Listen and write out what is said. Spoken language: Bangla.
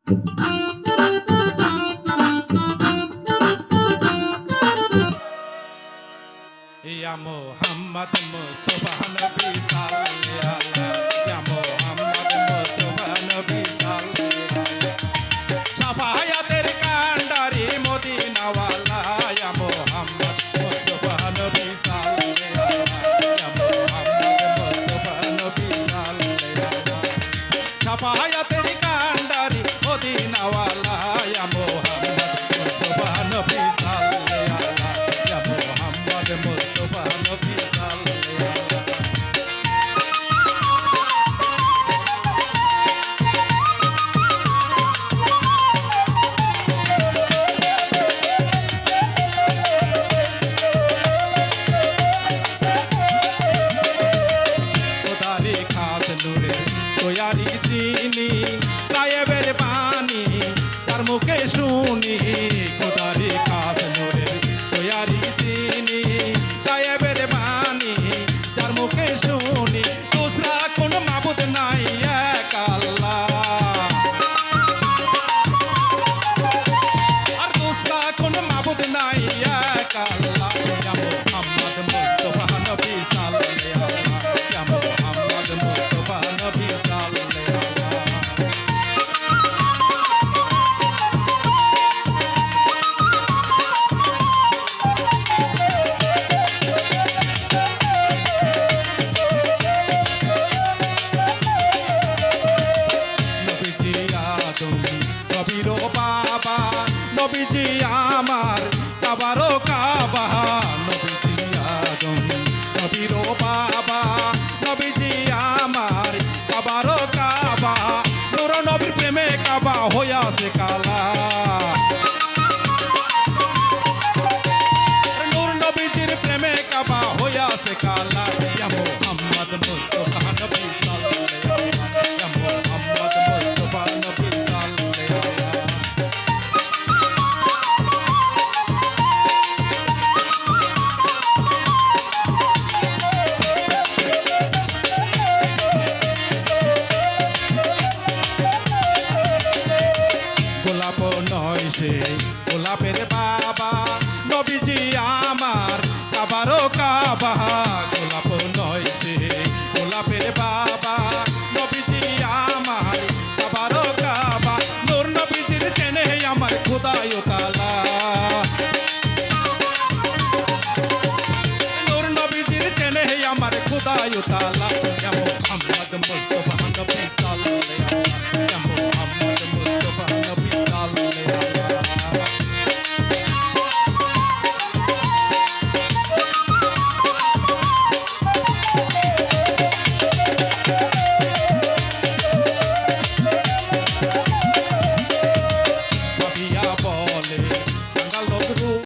ইয়া মুহাম্মদ মুস্তাফা নবী সাল্লাল্লাহু ইয়া মুহাম্মদ মুস্তাফা নবী সাল্লাল্লাহু শাফায়াতের কান্ডারি মদিনাওয়ালা ইয়া মুহাম্মদ মুস্তাফা নবী সাল্লাল্লাহু ইয়া মুহাম্মদ মুস্তাফা নবী সাল্লাল্লাহু শাফায়াতের কান্ডারি মদিনাওয়ালা ইয়া মুহাম্মদ মুস্তাফা নবী সাল্লাল্লাহু ইয়া মুহাম্মদ মুস্তাফা নবী সাল্লাল্লাহু খোদারি খাস নূরে তৈয়ারি চিনি গায়েবের পানি তার মুখে শুনি খোদারি খাস নূরে তৈয়ারি চিনি গায়েবের পানি তার মুখে শুনি দুসরা কোন মাবুদ নাই এক আল্লাহ আর দুসরা কোন মাবুদ নাই এক আল্লাহ ইয়া মুহাম্মদ মুস্তাফা নবী সাল্লাল্লাহু ইয়া মুহাম্মদ মুস্তাফা নবী সাল্লাল্লাহু নবীজি আদম নবীর বাবা নবীজি আমার কাবারও কাবা নবীজি আদম নবীর বাবা নবীজি আমার কাবারও কাবা নূর নবীর প্রেমে কাবা হইয়াছে কালা নূর নবীজির প্রেমে কাবা হইয়াছে কালা ইয়া মুহাম্মদ মুস্তাফা নবী সাল্লাল্লাহু ইয়া মুহাম্মদ মুস্তাফা নবী সাল্লাল্লাহু গোলাপ নয় সে গোলাপের বাবা নবীজি আমার কাবারও কাবা গোলাপ নয় সে গোলাপের বাবা নবীজি আমার কাবারও কাবা নূর নবীজির চেনে আমার খোদায় তাআলা নূর নবীজির চেনে আমার খোদায় তাআলা